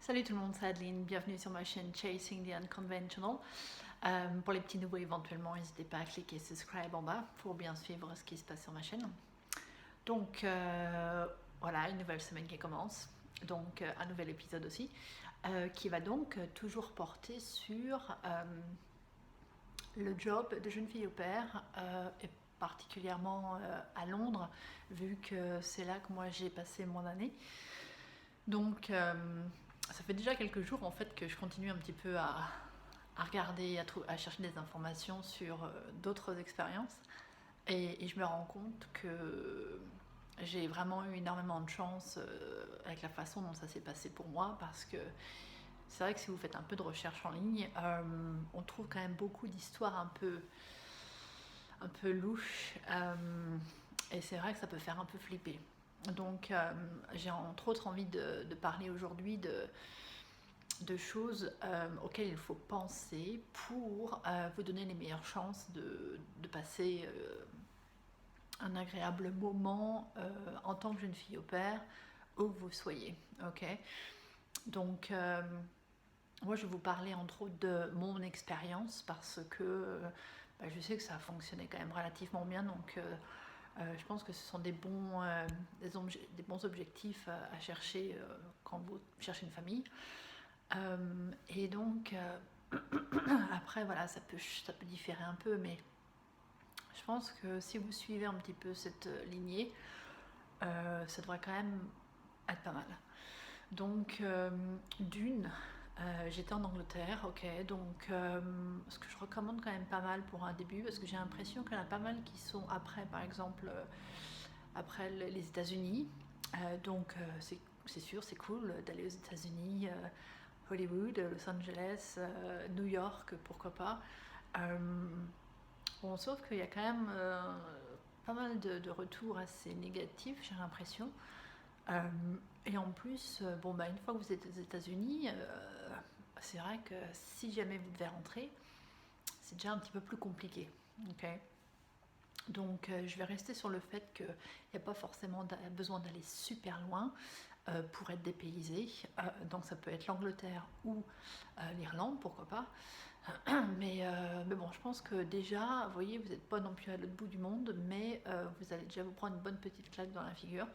Salut tout le monde, c'est Adeline, bienvenue sur ma chaîne Chasing the Unconventional. Pour les petits nouveaux éventuellement, n'hésitez pas à cliquer subscribe en bas pour bien suivre ce qui se passe sur ma chaîne. Donc voilà, une nouvelle semaine qui commence, donc un nouvel épisode aussi, qui va donc toujours porter sur le job de jeune fille au pair, et particulièrement à Londres, vu que c'est là que moi j'ai passé mon année. Donc ça fait déjà quelques jours en fait que je continue un petit peu à regarder, à chercher des informations sur d'autres expériences, et je me rends compte que j'ai vraiment eu énormément de chance avec la façon dont ça s'est passé pour moi, parce que c'est vrai que si vous faites un peu de recherche en ligne, on trouve quand même beaucoup d'histoires un peu louches, et c'est vrai que ça peut faire un peu flipper. Donc j'ai entre autres envie de parler aujourd'hui de choses auxquelles il faut penser pour vous donner les meilleures chances de passer un agréable moment en tant que jeune fille au pair, où que vous soyez. Ok. Donc moi je vais vous parler entre autres de mon expérience, parce que je sais que ça a fonctionné quand même relativement bien, donc je pense que ce sont des bons objectifs à chercher quand vous cherchez une famille. Et donc, après, voilà, ça peut différer un peu, mais je pense que si vous suivez un petit peu cette lignée, ça devrait quand même être pas mal. Donc, j'étais en Angleterre, ok, donc ce que je recommande quand même pas mal pour un début, parce que j'ai l'impression qu'il y en a pas mal qui sont après, par exemple, après les États-Unis. Donc, c'est sûr, c'est cool d'aller aux États-Unis, Hollywood, Los Angeles, New York, pourquoi pas. Bon, sauf qu'il y a quand même pas mal de retours assez négatifs, j'ai l'impression. Et en plus, une fois que vous êtes aux États-Unis, c'est vrai que si jamais vous devez rentrer, c'est déjà un petit peu plus compliqué. Okay. Donc je vais rester sur le fait qu'il n'y a pas forcément besoin d'aller super loin pour être dépaysé. Donc ça peut être l'Angleterre ou l'Irlande, pourquoi pas. Mais bon, je pense que déjà, vous voyez, vous n'êtes pas non plus à l'autre bout du monde, mais vous allez déjà vous prendre une bonne petite claque dans la figure.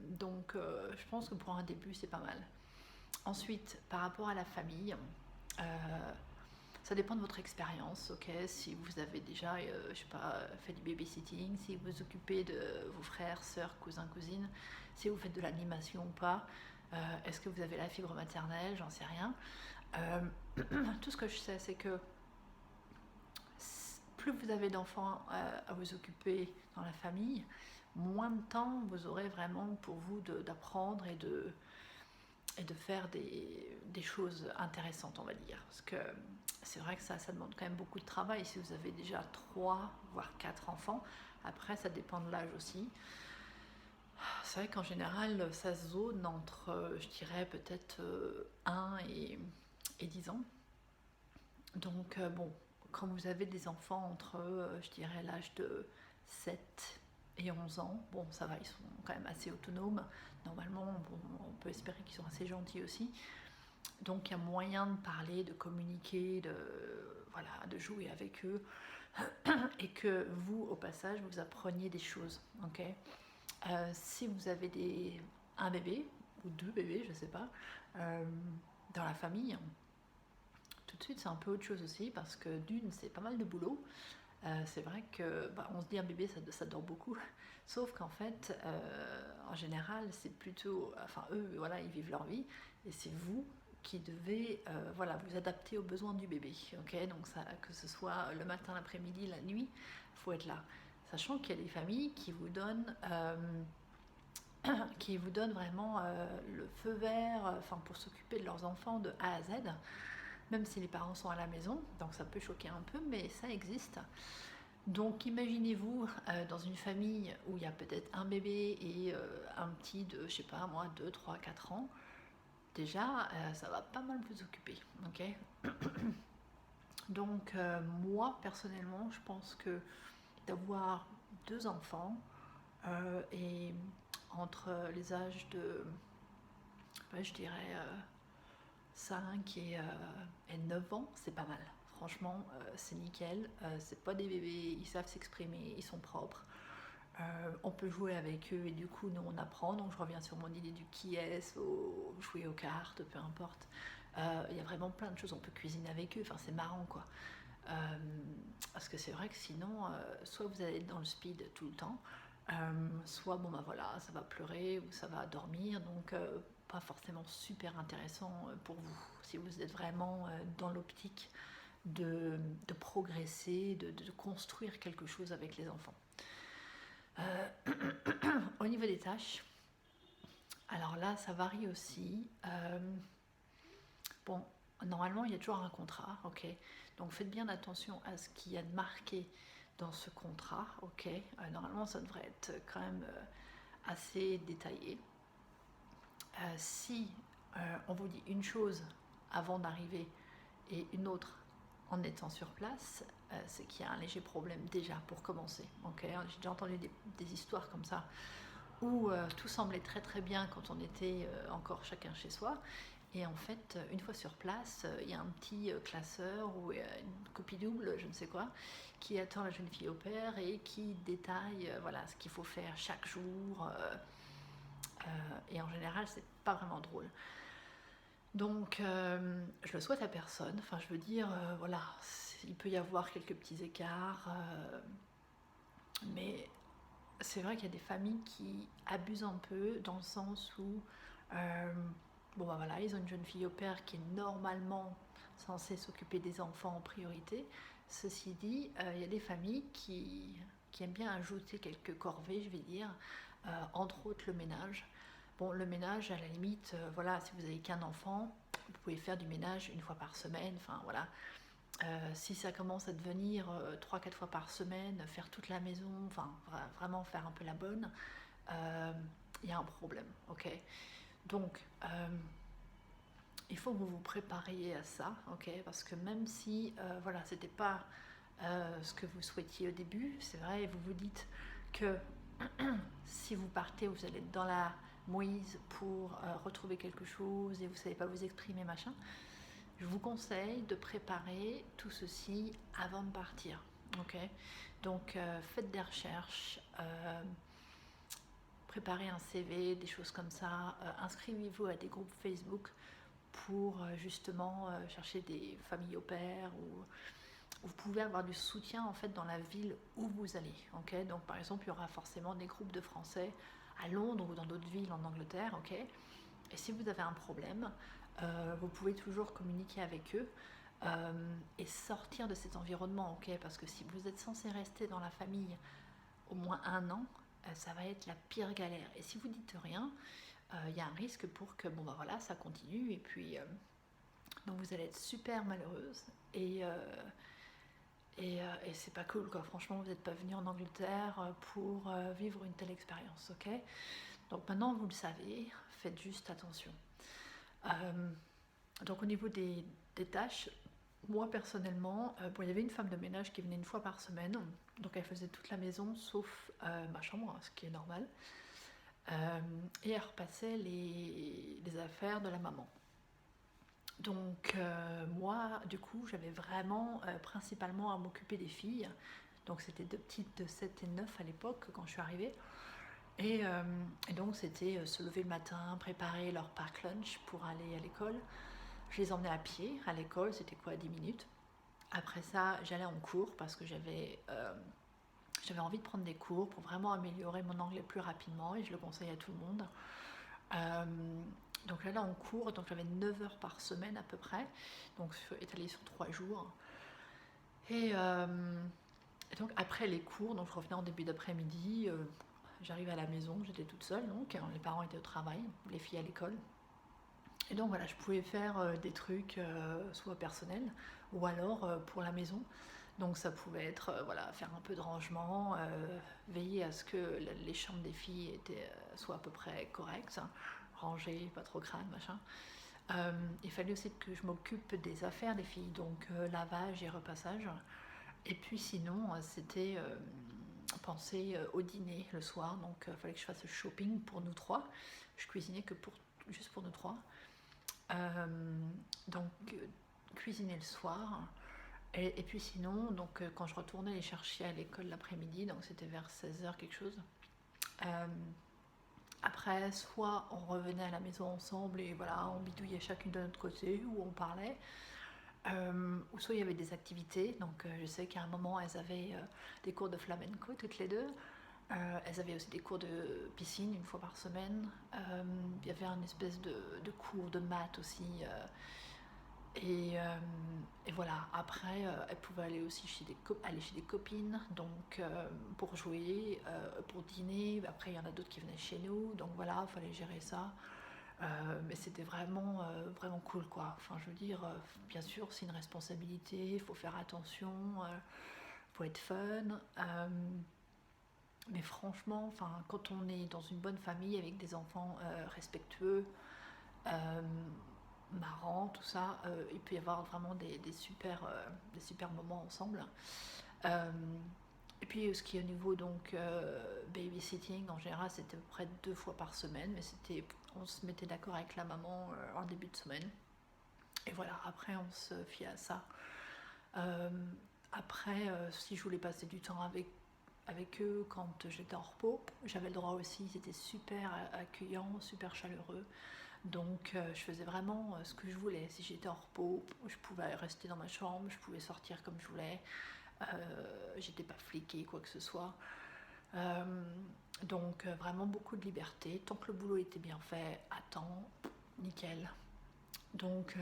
Donc je pense que pour un début, c'est pas mal. Ensuite, par rapport à la famille, ça dépend de votre expérience, ok. Si vous avez déjà, je sais pas, fait du babysitting, si vous vous occupez de vos frères, sœurs, cousins, cousines, si vous faites de l'animation ou pas, est-ce que vous avez la fibre maternelle, j'en sais rien. Tout ce que je sais, c'est que plus vous avez d'enfants à vous occuper dans la famille, moins de temps vous aurez vraiment pour vous d'apprendre et de faire des choses intéressantes, on va dire. Parce que c'est vrai que ça demande quand même beaucoup de travail si vous avez déjà 3 voire 4 enfants. Après, ça dépend de l'âge aussi. C'est vrai qu'en général, ça se zone entre, je dirais, peut-être 1 et 10 ans. Donc, bon, quand vous avez des enfants entre, je dirais, l'âge de 7 et 11 ans, bon, ça va, ils sont quand même assez autonomes. Normalement, bon, on peut espérer qu'ils sont assez gentils aussi. Donc, il y a moyen de parler, de communiquer, de jouer avec eux, et que vous, au passage, vous appreniez des choses. Okay. Si vous avez un bébé ou 2 bébés, je sais pas, dans la famille, tout de suite c'est un peu autre chose aussi, parce que d'une, c'est pas mal de boulot. C'est vrai que on se dit un bébé ça dort beaucoup, sauf qu'en fait en général c'est plutôt, enfin eux voilà, ils vivent leur vie, et c'est vous qui devez vous adapter aux besoins du bébé, ok. Donc ça, que ce soit le matin, l'après-midi, la nuit, il faut être là, sachant qu'il y a des familles qui vous donnent vraiment le feu vert, pour s'occuper de leurs enfants de A à Z, même si les parents sont à la maison, donc ça peut choquer un peu, mais ça existe. Donc imaginez-vous dans une famille où il y a peut-être un bébé et un petit de, je sais pas moi, 2, 3, 4 ans. Déjà, ça va pas mal vous occuper, ok. Donc moi, personnellement, je pense que d'avoir 2 enfants et entre les âges de Ouais, je dirais 5 et 9 ans, c'est pas mal. Franchement, c'est nickel. C'est pas des bébés, ils savent s'exprimer, ils sont propres. On peut jouer avec eux et du coup, nous, on apprend. Donc, je reviens sur mon idée du qui est, jouer aux cartes, peu importe. Il y a vraiment plein de choses. On peut cuisiner avec eux. Enfin, c'est marrant, quoi. Euh, Parce que c'est vrai que sinon, soit vous allez être dans le speed tout le temps, soit bon bah voilà, ça va pleurer ou ça va dormir, donc pas forcément super intéressant pour vous. Si vous êtes vraiment dans l'optique de progresser, de construire quelque chose avec les enfants. Au niveau des tâches, alors là, ça varie aussi. Bon, normalement, il y a toujours un contrat, ok. Donc faites bien attention à ce qu'il y a de marqué dans ce contrat, ok. Normalement, ça devrait être quand même assez détaillé. Si on vous dit une chose avant d'arriver et une autre en étant sur place, c'est qu'il y a un léger problème déjà pour commencer. Okay, j'ai déjà entendu des histoires comme ça où tout semblait très très bien quand on était encore chacun chez soi. Et en fait, une fois sur place, il y a un petit classeur ou une copie double, je ne sais quoi, qui attend la jeune fille au père et qui détaille voilà, ce qu'il faut faire chaque jour. Et en général, c'est pas vraiment drôle. Donc, je le souhaite à personne. Enfin, je veux dire, voilà, il peut y avoir quelques petits écarts, mais c'est vrai qu'il y a des familles qui abusent un peu dans le sens où, bon bah voilà, ils ont une jeune fille au père qui est normalement censée s'occuper des enfants en priorité. Ceci dit, il y a des familles qui aiment bien ajouter quelques corvées, je vais dire, entre autres le ménage. Bon, le ménage, à la limite, voilà, si vous avez qu'un enfant, vous pouvez faire du ménage une fois par semaine, enfin voilà. Si ça commence à devenir 3-4 fois par semaine, faire toute la maison, enfin vraiment faire un peu la bonne, il y a un problème, ok. Donc, il faut que vous vous prépariez à ça, ok, parce que même si, voilà, c'était pas ce que vous souhaitiez au début, c'est vrai, vous vous dites que si vous partez, vous allez être dans la mouise pour retrouver quelque chose et vous savez pas vous exprimer, machin. Je vous conseille de préparer tout ceci avant de partir. Ok. Donc faites des recherches, préparez un CV, des choses comme ça. Inscrivez-vous à des groupes Facebook pour justement chercher des familles au pair ou vous pouvez avoir du soutien en fait dans la ville où vous allez. Okay, donc par exemple, il y aura forcément des groupes de Français à Londres ou dans d'autres villes en Angleterre. Okay, et si vous avez un problème, vous pouvez toujours communiquer avec eux et sortir de cet environnement. Okay, parce que si vous êtes censé rester dans la famille au moins 1 an, ça va être la pire galère. Et si vous dites rien, il y a un risque pour que bon bah voilà, ça continue et puis donc vous allez être super malheureuse et c'est pas cool, quoi. Franchement, vous n'êtes pas venu en Angleterre pour vivre une telle expérience, ok. Donc maintenant, vous le savez, faites juste attention. Donc au niveau des tâches, moi personnellement, bon, il y avait une femme de ménage qui venait une fois par semaine, donc elle faisait toute la maison sauf ma chambre, ce qui est normal, et elle repassait les affaires de la maman. Donc moi, du coup, j'avais vraiment principalement à m'occuper des filles. Donc c'était deux petites de 7 et 9 à l'époque quand je suis arrivée. Et donc c'était se lever le matin, préparer leur pack lunch pour aller à l'école. Je les emmenais à pied à l'école, c'était quoi, 10 minutes. Après ça, j'allais en cours parce que j'avais envie de prendre des cours pour vraiment améliorer mon anglais plus rapidement et je le conseille à tout le monde. Euh, donc j'allais en cours, donc j'avais 9 heures par semaine à peu près, donc étalé sur 3 jours. Et donc après les cours, donc je revenais en début d'après-midi, j'arrivais à la maison, j'étais toute seule, donc les parents étaient au travail, les filles à l'école. Et donc voilà, je pouvais faire des trucs soit personnels ou alors pour la maison. Donc ça pouvait être voilà, faire un peu de rangement, veiller à ce que les chambres des filles soient à peu près correctes, hein, rangées, pas trop crades, machin. Il fallait aussi que je m'occupe des affaires des filles, donc lavage et repassage. Et puis sinon, c'était penser au dîner le soir, donc il fallait que je fasse le shopping pour nous trois. Je cuisinais que pour juste pour nous trois. Donc cuisiner le soir. Et puis sinon, donc, quand je retournais les chercher à l'école l'après-midi, donc c'était vers 16h quelque chose. Après, soit on revenait à la maison ensemble et voilà, on bidouillait chacune de notre côté ou on parlait. Ou soit il y avait des activités. Donc je sais qu'à un moment, elles avaient des cours de flamenco toutes les deux. Elles avaient aussi des cours de piscine une fois par semaine. Il y avait un espèce de cours de maths aussi. Et voilà, après, elle pouvait aller aussi aller chez des copines, donc pour jouer, pour dîner. Après, il y en a d'autres qui venaient chez nous, donc voilà, il fallait gérer ça. Mais c'était vraiment cool, quoi. Enfin, je veux dire, bien sûr, c'est une responsabilité, il faut faire attention, faut être fun. Mais franchement, enfin, quand on est dans une bonne famille avec des enfants respectueux, marrant, tout ça, il peut y avoir vraiment des super moments ensemble. Et puis ce qui est au niveau donc babysitting, en général c'était à peu près 2 fois par semaine, mais on se mettait d'accord avec la maman en début de semaine. Et voilà, après on se fiait à ça. Après, si je voulais passer du temps avec eux quand j'étais en repos, j'avais le droit aussi, ils étaient super accueillants, super chaleureux. Donc je faisais vraiment ce que je voulais. Si j'étais en repos, je pouvais rester dans ma chambre, je pouvais sortir comme je voulais. J'étais pas fliquée, quoi que ce soit. Donc vraiment beaucoup de liberté. Tant que le boulot était bien fait, à temps, nickel. Donc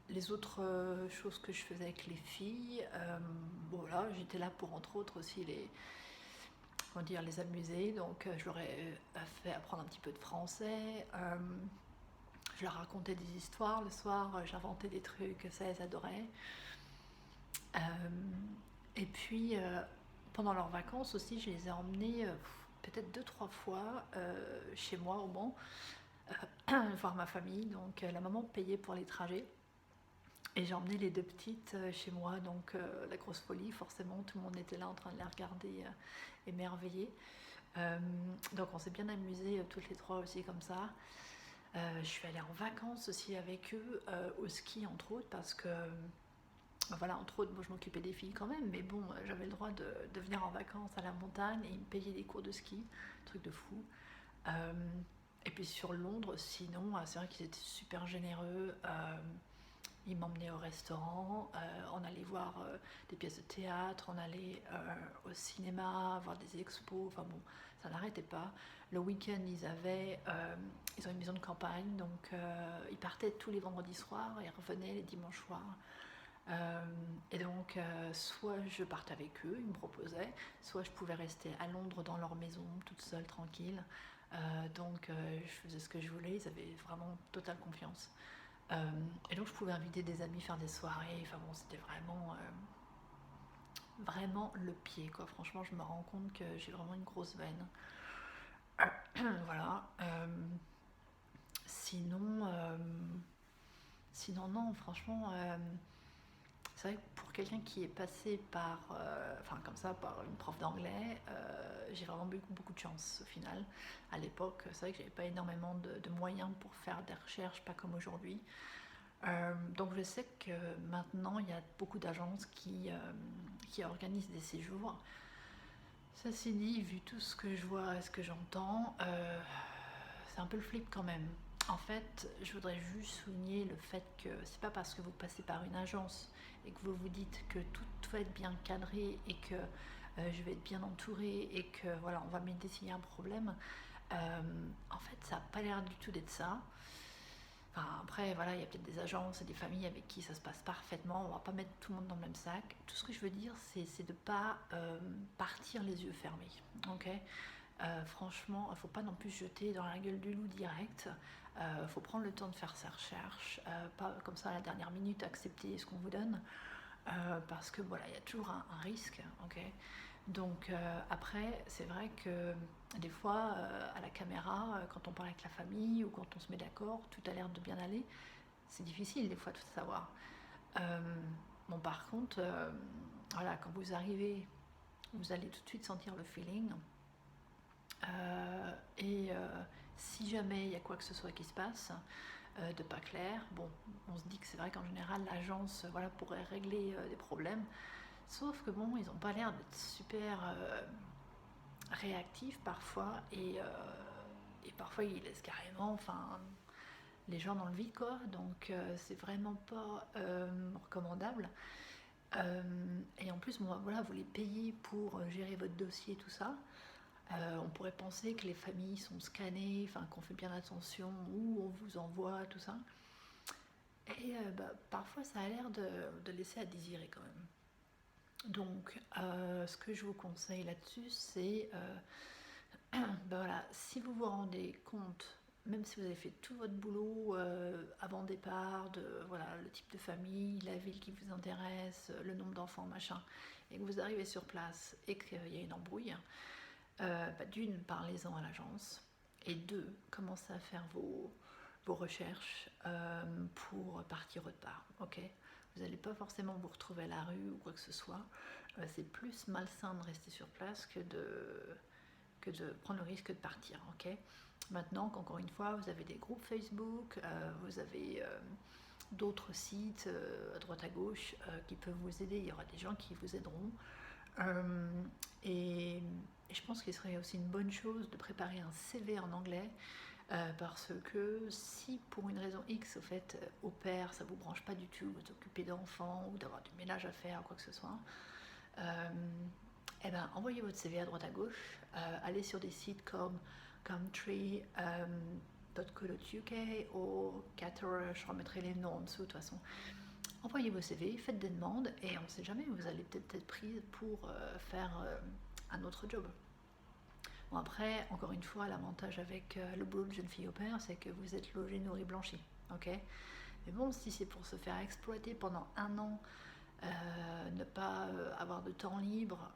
les autres choses que je faisais avec les filles, bon là j'étais là pour entre autres aussi les amuser. Donc je leur ai fait apprendre un petit peu de français. Je leur racontais des histoires le soir, j'inventais des trucs, ça elles adoraient. Et puis pendant leurs vacances aussi, je les ai emmenés peut-être 2-3 fois chez moi au Mans, voir ma famille. Donc la maman payait pour les trajets. Et j'ai emmené les deux petites chez moi, donc la grosse folie, forcément, tout le monde était là en train de les regarder émerveillés. Donc on s'est bien amusés toutes les trois aussi comme ça. Je suis allée en vacances aussi avec eux, au ski entre autres, parce que, voilà, entre autres, moi je m'occupais des filles quand même, mais bon, j'avais le droit de venir en vacances à la montagne et ils me payaient des cours de ski, truc de fou. Et puis sur Londres, sinon, c'est vrai qu'ils étaient super généreux. Ils m'emmenaient au restaurant, on allait voir des pièces de théâtre, on allait au cinéma, voir des expos, enfin bon, ça n'arrêtait pas. Le week-end, ils ont une maison de campagne, donc ils partaient tous les vendredis soirs et revenaient les dimanches soirs. Et donc, soit je partais avec eux, ils me proposaient, soit je pouvais rester à Londres dans leur maison, toute seule, tranquille. Donc, je faisais ce que je voulais, ils avaient vraiment totale confiance. Et donc je pouvais inviter des amis, faire des soirées, enfin bon, c'était vraiment le pied, quoi. Franchement, je me rends compte que j'ai vraiment une grosse veine. Voilà. Sinon non, franchement, c'est vrai que pour quelqu'un qui est passé par, comme ça, par une prof d'anglais, j'ai vraiment beaucoup de chance au final. À l'époque, c'est vrai que j'avais pas énormément de moyens pour faire des recherches, pas comme aujourd'hui. Donc je sais que maintenant il y a beaucoup d'agences qui organisent des séjours. Ceci dit, vu tout ce que je vois et ce que j'entends, c'est un peu le flip quand même. En fait, je voudrais juste souligner le fait que c'est pas parce que vous passez par une agence et que vous vous dites que tout va être bien cadré et que je vais être bien entourée et que voilà, on va m'aider s'il y a un problème. En fait, ça n'a pas l'air du tout d'être ça. Enfin, après, voilà, il y a peut-être des agences et des familles avec qui ça se passe parfaitement. On va pas mettre tout le monde dans le même sac. Tout ce que je veux dire, c'est de ne pas partir les yeux fermés. Ok. Franchement, il ne faut pas non plus se jeter dans la gueule du loup direct. Il faut prendre le temps de faire ses recherches, pas comme ça à la dernière minute accepter ce qu'on vous donne, parce que voilà, il y a toujours un risque. Ok. Donc après, c'est vrai que des fois, à la caméra, quand on parle avec la famille ou quand on se met d'accord, tout a l'air de bien aller. C'est difficile des fois de savoir. Bon, par contre, voilà, quand vous arrivez, vous allez tout de suite sentir le feeling. Et Si jamais il y a quoi que ce soit qui se passe de pas clair, bon, on se dit que c'est vrai qu'en général l'agence voilà, pourrait régler des problèmes, sauf que bon, ils n'ont pas l'air d'être super réactifs parfois et parfois ils laissent carrément les gens dans le vide quoi, donc c'est vraiment pas recommandable. Et en plus, bon, voilà, vous les payez pour gérer votre dossier, tout ça. On pourrait penser que les familles sont scannées, enfin qu'on fait bien attention, où on vous envoie, tout ça. Et parfois, ça a l'air de laisser à désirer quand même. Donc, ce que je vous conseille là-dessus, c'est, voilà, si vous vous rendez compte, même si vous avez fait tout votre boulot avant le départ, de voilà, le type de famille, la ville qui vous intéresse, le nombre d'enfants, machin, et que vous arrivez sur place et qu'il y a une embrouille, d'une, parlez-en à l'agence, et deux, commencez à faire vos recherches pour partir autre part, ok? Vous n'allez pas forcément vous retrouver à la rue ou quoi que ce soit. C'est plus malsain de rester sur place que de prendre le risque de partir, ok? Maintenant qu'encore une fois, vous avez des groupes Facebook, vous avez d'autres sites à droite à gauche qui peuvent vous aider, il y aura des gens qui vous aideront. Et je pense qu'il serait aussi une bonne chose de préparer un CV en anglais parce que si pour une raison X, au fait, au pair, ça vous branche pas du tout, vous occupez d'enfants ou d'avoir du ménage à faire ou quoi que ce soit, eh ben, envoyez votre CV à droite à gauche, allez sur des sites comme Gumtree.co.uk ou Caterer, je remettrai les noms en dessous de toute façon. Envoyez vos CV, faites des demandes et on ne sait jamais, vous allez peut-être être pris pour faire un autre job. Bon après, encore une fois, l'avantage avec le boulot de jeune fille au pair, c'est que vous êtes logé, nourri, blanchi, ok? Mais bon, si c'est pour se faire exploiter pendant un an, ne pas avoir de temps libre,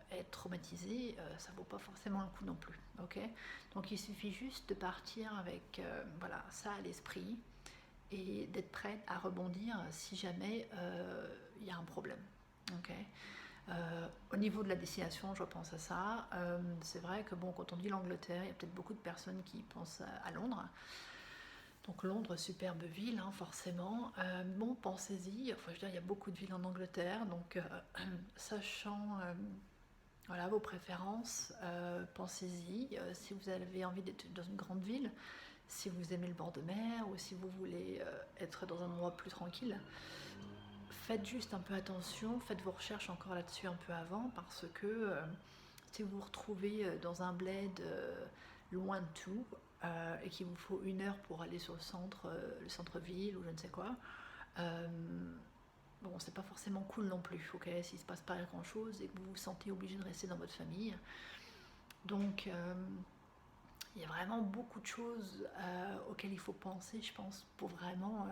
être traumatisé, ça vaut pas forcément le coup non plus, ok? Donc il suffit juste de partir avec voilà, ça à l'esprit et d'être prête à rebondir si jamais il y a un problème, ok? Au niveau de la destination, je repense à ça. C'est vrai que bon, quand on dit l'Angleterre, il y a peut-être beaucoup de personnes qui pensent à Londres. Donc Londres, superbe ville, hein, forcément. Bon, pensez-y. Enfin, je veux dire, il y a beaucoup de villes en Angleterre, donc sachant voilà, vos préférences, pensez-y. Si vous avez envie d'être dans une grande ville, si vous aimez le bord de mer ou si vous voulez être dans un endroit plus tranquille, faites juste un peu attention, faites vos recherches encore là-dessus un peu avant parce que si vous vous retrouvez dans un bled loin de tout et qu'il vous faut 1 heure pour aller sur le centre-ville ou je ne sais quoi, bon, c'est pas forcément cool non plus, ok, s'il se passe pas grand-chose et que vous vous sentez obligé de rester dans votre famille. Donc, il y a vraiment beaucoup de choses auxquelles il faut penser, je pense, pour vraiment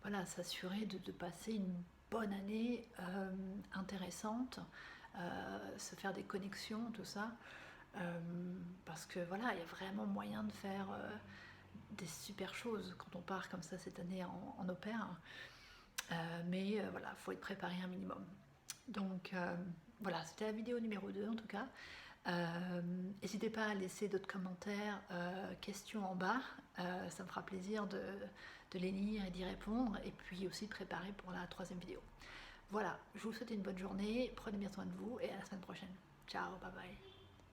voilà, s'assurer de passer une bonne année intéressante, se faire des connexions, tout ça. Parce que voilà, il y a vraiment moyen de faire des super choses quand on part comme ça cette année en au pair. Mais voilà, il faut être préparé un minimum. Donc voilà, c'était la vidéo numéro 2 en tout cas. N'hésitez pas à laisser d'autres commentaires, questions en bas, ça me fera plaisir de les lire et d'y répondre, et puis aussi de préparer pour la 3e vidéo. Voilà, je vous souhaite une bonne journée, prenez bien soin de vous et à la semaine prochaine. Ciao, bye bye.